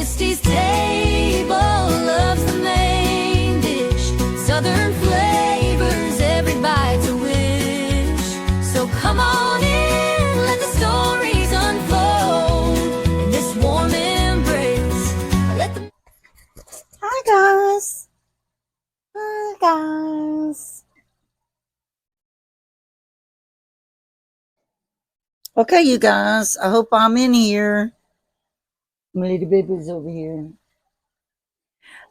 Misty's table loves the main dish. Southern flavors, every bite's a wish. So come on in, let the stories unfold. In this warm embrace, let the... Hi guys. Hi guys. Okay, you guys. I hope I'm in here. My little baby's over here.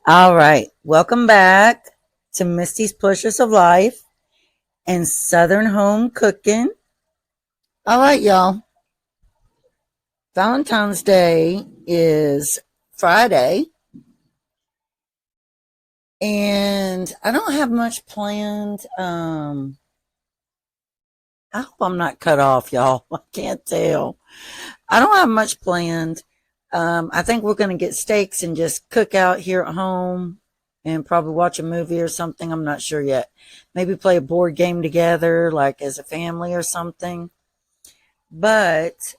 All right. Welcome back to Misty's Pushes of Life and Southern Home Cooking. All right, y'all. Valentine's Day is Friday. And I don't have much planned. I hope I'm not cut off, y'all. I can't tell. I don't have much planned. I think we're going to get steaks and just cook out here at home and probably watch a movie or something. I'm not sure yet. Maybe play a board game together, like as a family or something. But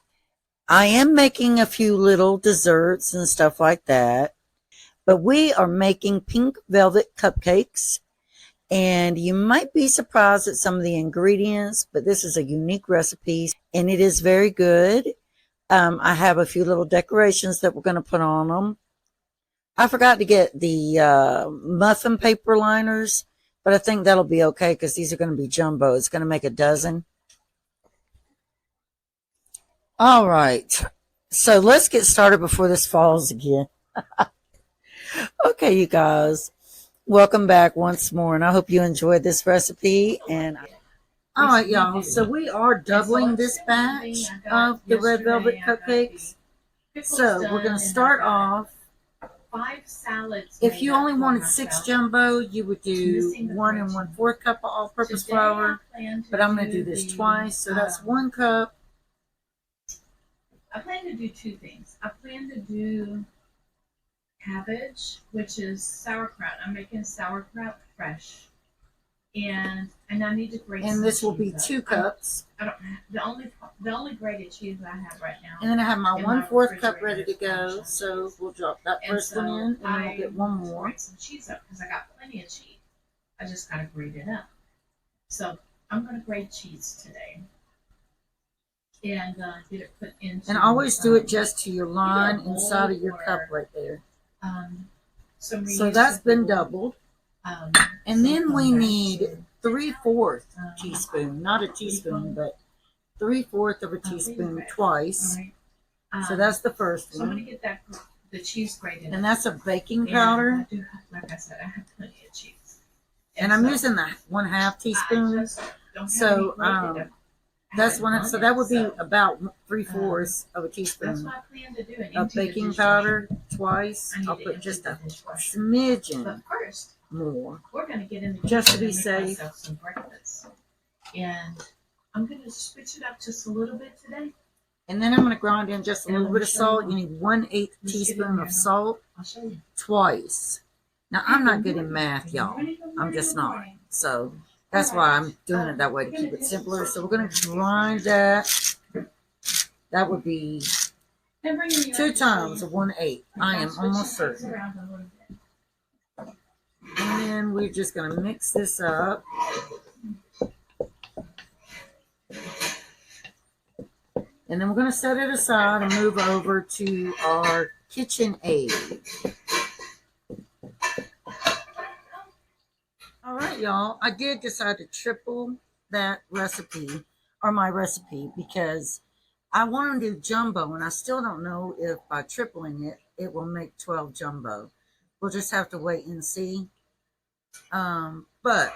I am making a few little desserts and stuff like that. But we are making pink velvet cupcakes. And you might be surprised at some of the ingredients, but this is a unique recipe and it is very good. I have a few little decorations that we're going to put on them. I forgot to get the muffin paper liners, but I think that'll be okay because these are going to be jumbo. It's going to make a dozen. All right. So let's get started before this falls again. Okay, you guys. Welcome back once more, and I hope you enjoyed this recipe. And all right, y'all. So we are doubling this batch of the red velvet cupcakes. So we're going to start off. 5 salads. If you only wanted 6 jumbo, you would do 1 1/4 cup of all-purpose flour. But I'm going to do this twice, so that's 1 cup. I plan to do 2 things. I plan to do cabbage, which is sauerkraut. I'm making sauerkraut fresh, and I need to grate. And this will be 2 cups. I don't. The only grated cheese I have right now. And then I have my 1/4 cup ready to go. So we'll drop that first one in, and then we'll get one more. Grate some cheese up because I got plenty of cheese. I just gotta grate it up. So I'm gonna grate cheese today. And get it put into. And always do it just to your line inside of your cup right there. So that's been doubled. And then we need 3/4 teaspoon, not a teaspoon, but 3/4 of a teaspoon twice. So that's the first So I'm one. gonna get the cheese grated. And that's a baking powder. Like I said, I have plenty of cheese. And I'm using the 1/2 teaspoon. So that's one. So that would be about 3/4 of a teaspoon of baking powder twice. I'll put just a smidgen more, we're going to get in the just to be and make safe. myself some breakfast. And I'm going to switch it up just a little bit today. And then I'm going to grind in just a little bit of salt. You need 1/8 teaspoon of salt twice. Now I'm not good in math, y'all. I'm just not. So that's why I'm doing it that way, to keep it simpler. So we're going to grind that. That would be 2 times of 1/8. I am almost certain. And then we're just going to mix this up. And then we're going to set it aside and move over to our KitchenAid. All right, y'all. I did decide to triple that recipe, or my recipe, because I want to do jumbo, and I still don't know if by tripling it, it will make 12 jumbo. We'll just have to wait and see. But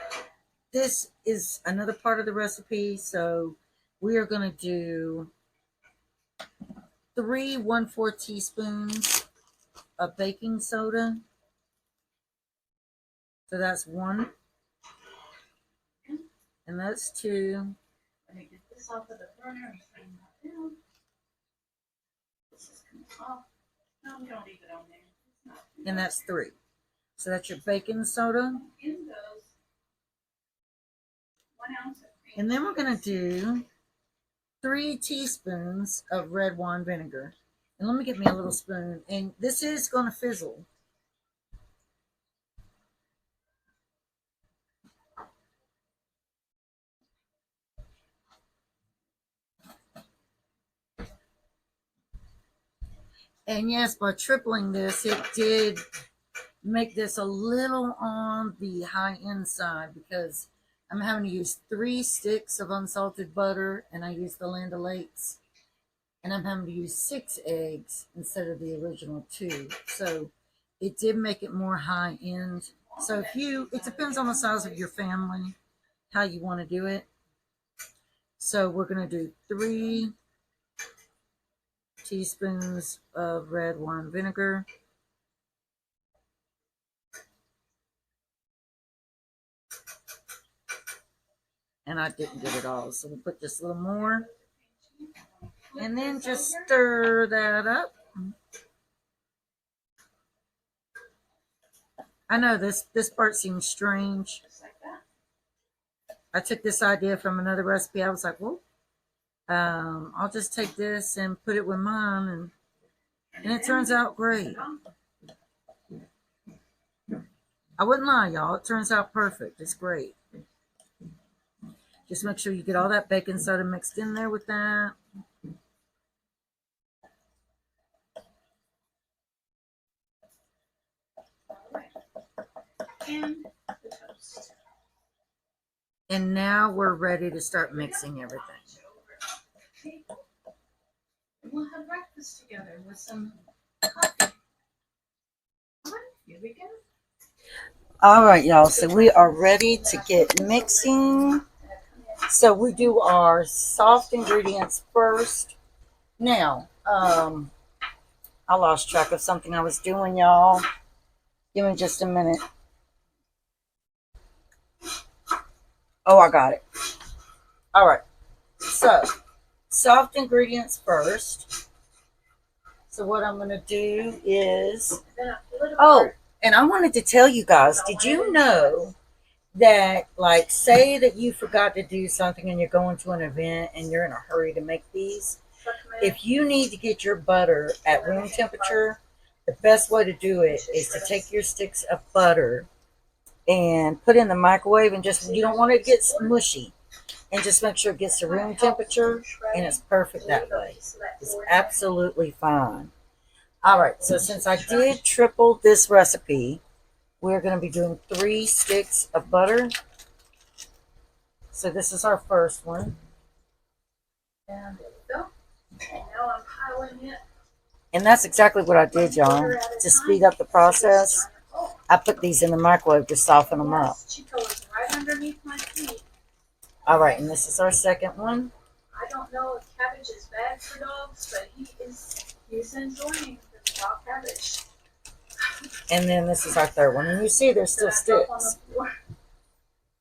this is another part of the recipe, so we are going to do 3 1/4 teaspoons of baking soda. So that's 1. And that's 2. Let me get this off of the burner and straighten that down. This is coming off. No, we don't leave it on there. And that's 3. So that's your baking soda. In goes 1 ounce of cream. And then we're going to do 3 teaspoons of red wine vinegar. And let me get me a little spoon. And this is going to fizzle. And yes, by tripling this, it did make this a little on the high end side because I'm having to use 3 sticks of unsalted butter and I use the Land O'Lakes. And I'm having to use 6 eggs instead of the original 2. So it did make it more high end. So it depends on the size of your family, how you want to do it. So we're going to do 3 teaspoons of red wine vinegar. And I didn't get it all, so we'll put just a little more. And then just stir that up. I know this part seems strange. I took this idea from another recipe. I was like, well, I'll just take this and put it with mine, and it turns out great. I wouldn't lie, y'all. It turns out perfect. It's great. Just make sure you get all that baking soda mixed in there with that. And the toast. And now we're ready to start mixing everything. We'll have breakfast together with some coffee. Here we go. All right, y'all. So we are ready to get mixing. So we do our soft ingredients first. Now, I lost track of something I was doing, y'all. Give me just a minute. Oh, I got it. All right. So, soft ingredients first. So what I'm going to do is... Oh, and I wanted to tell you guys, did you know that, like, say that you forgot to do something and you're going to an event and you're in a hurry to make these? If you need to get your butter at room temperature, the best way to do it is to take your sticks of butter and put it in the microwave, and just, you don't want it to get mushy, and just make sure it gets to room temperature, and it's perfect that way. It's absolutely fine. All right, so since I did triple this recipe, we're going to be doing 3 sticks of butter. So this is our first one. And there we go. And now I'm piling it. And that's exactly what I did, y'all, to speed up the process. I put these in the microwave to soften them up. Chico is right underneath my feet. All right, and this is our second one. I don't know if cabbage is bad for dogs, but he's enjoying the raw cabbage. And then this is our third one. And you see there's still sticks.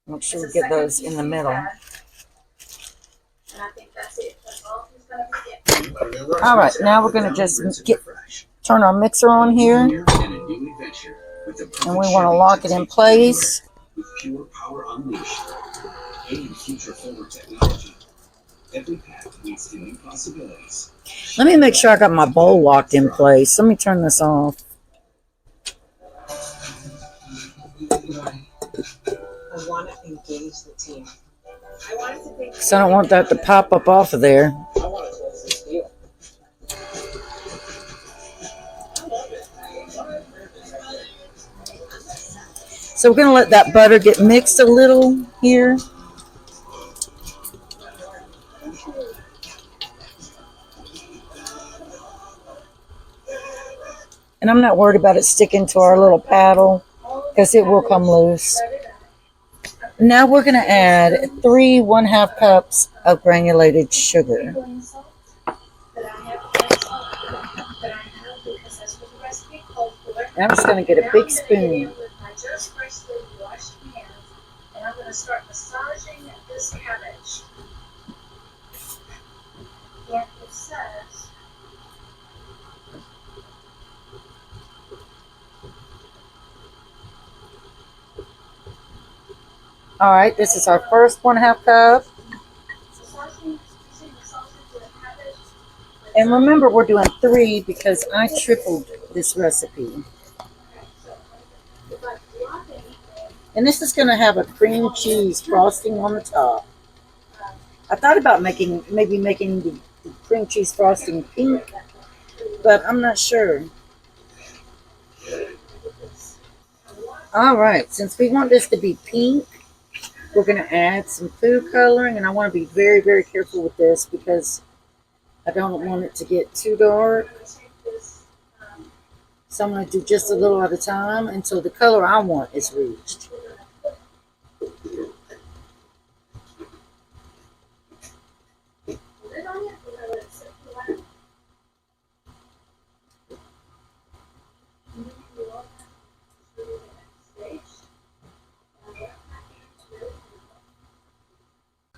Make sure we get those in the middle. And I think that's it. That's all he's going to be getting. All right, now we're going to just turn our mixer on here. And we want to lock it in place. With pure power unleashed and future forward technology, every path leads to new possibilities. Let me make sure I got my bowl locked in place. Let me turn this off. I want to engage the team. Because I don't want that to pop up off of there. I want to close this deal. So we're going to let that butter get mixed a little here. And I'm not worried about it sticking to our little paddle because it will come loose. Now we're going to add 3 1/2 cups of granulated sugar. And I'm just going to get a big spoon. Just freshly washed hands, and I'm going to start massaging this cabbage. And it says, All right, this is our first 1/2 cup. massaging, using the sausage with cabbage with And remember, we're doing 3 because I tripled this recipe. And this is going to have a cream cheese frosting on the top. I thought about maybe making the cream cheese frosting pink, but I'm not sure. All right, since we want this to be pink, we're going to add some food coloring, and I want to be very, very careful with this because I don't want it to get too dark. So I'm going to do just a little at a time until the color I want is reached.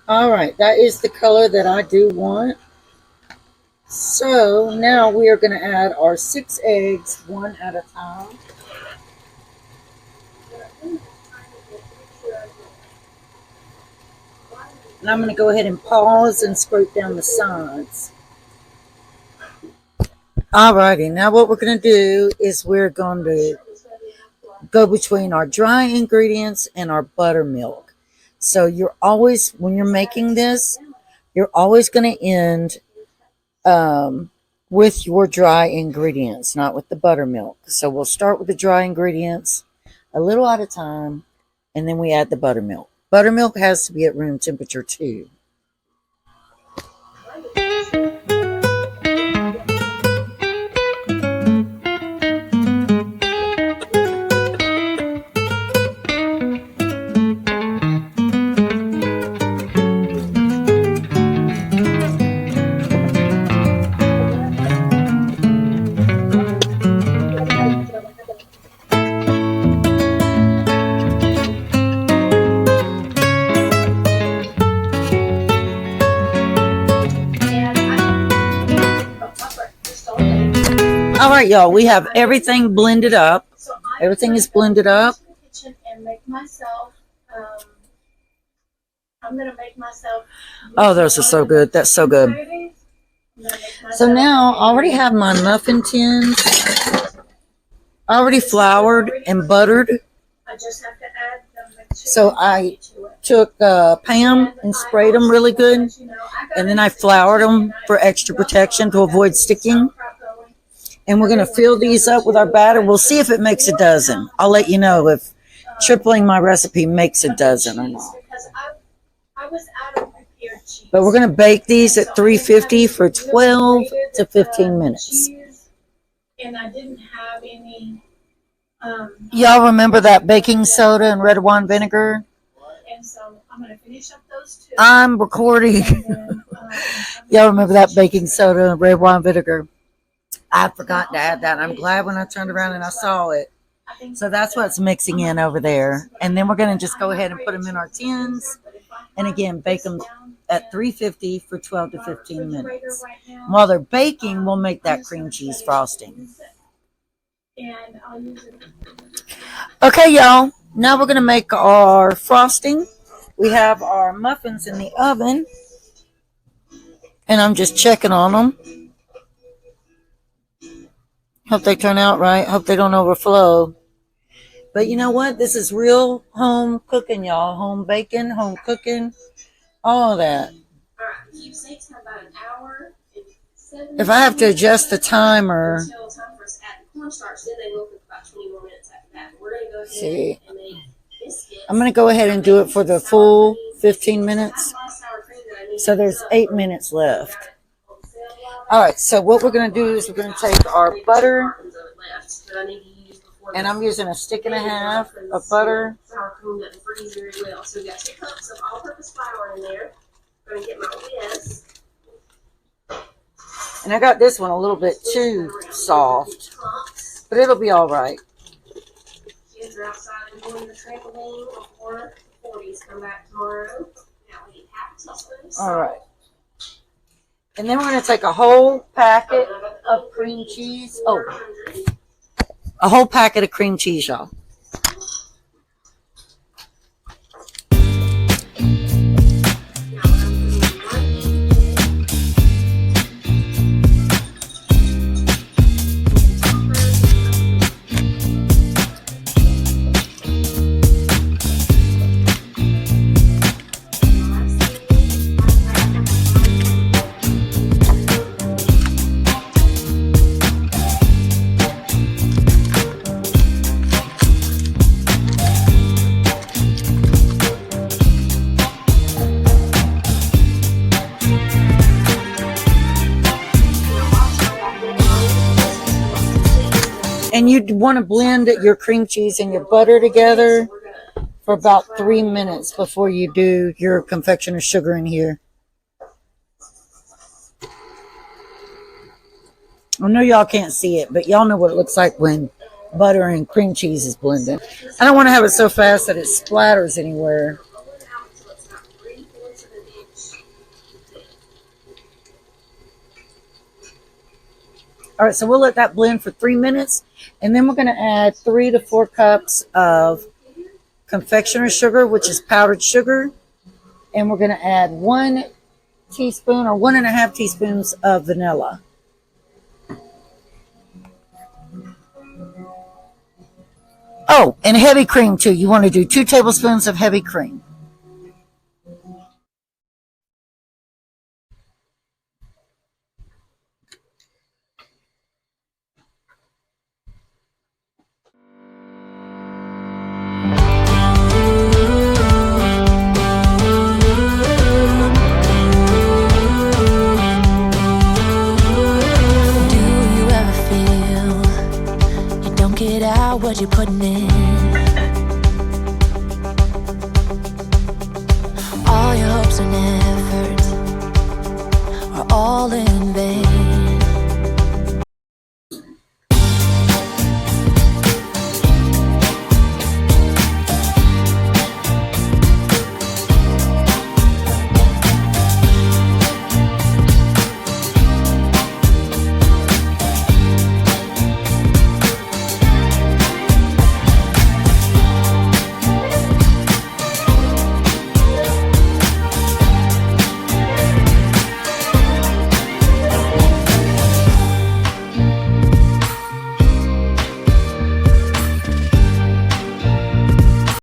All right, that is the color that I do want. So now we are going to add our 6 eggs, one at a time. And I'm going to go ahead and pause and scrape down the sides. Alrighty, now what we're going to do is we're going to go between our dry ingredients and our buttermilk. So you're always, when you're making this, you're always going to end with your dry ingredients, not with the buttermilk. So we'll start with the dry ingredients a little at a time, and then we add the buttermilk. Buttermilk has to be at room temperature too. All right, y'all, we have everything blended up. Everything is blended up. Oh, those are so good. That's so good. So now I already have my muffin tins already floured and buttered. So I took Pam and sprayed them really good. And then I floured them for extra protection to avoid sticking. And we're going to fill these up with our batter. We'll see if it makes a dozen. I'll let you know if tripling my recipe makes a dozen or not. But we're going to bake these at 350 for 12 to 15 minutes. And I didn't have any. Y'all remember that baking soda and red wine vinegar? And so I'm going to finish up those 2. I'm recording. Then, Y'all remember that baking soda and red wine vinegar? I forgot to add that. I'm glad when I turned around and I saw it. So that's what's mixing in over there. And then we're going to just go ahead and put them in our tins. And again, bake them at 350 for 12 to 15 minutes. While they're baking, we'll make that cream cheese frosting. Okay, y'all. Now we're going to make our frosting. We have our muffins in the oven. And I'm just checking on them. Hope they turn out right. Hope they don't overflow. But you know what? This is real home cooking, y'all. Home baking, home cooking, all of that. If I have to adjust the timer, see, I'm going to go ahead and do it for the full 15 minutes. So there's 8 minutes left. All right, so what we're going to do is we're going to take our butter, and I'm using a stick and a half of butter. So we got 2 cups of all-purpose flour in there. I'm going to get my whisk. And I got this one a little bit too soft, but it'll be all right. Kids are outside enjoying the trampoline before the 40s come back tomorrow. Now we need half a teaspoon of salt. All right. And then we're going to take a whole packet of cream cheese. Oh, a whole packet of cream cheese, y'all. And you'd want to blend your cream cheese and your butter together for about 3 minutes before you do your confectioner's sugar in here. I know y'all can't see it, but y'all know what it looks like when butter and cream cheese is blended. I don't want to have it so fast that it splatters anywhere. All right, so we'll let that blend for 3 minutes, and then we're going to add 3 to 4 cups of confectioner's sugar, which is powdered sugar, and we're going to add 1 teaspoon or 1.5 teaspoons of vanilla. Oh, and heavy cream too. You want to do 2 tablespoons of heavy cream. What you're putting in, all your hopes and efforts are all in vain.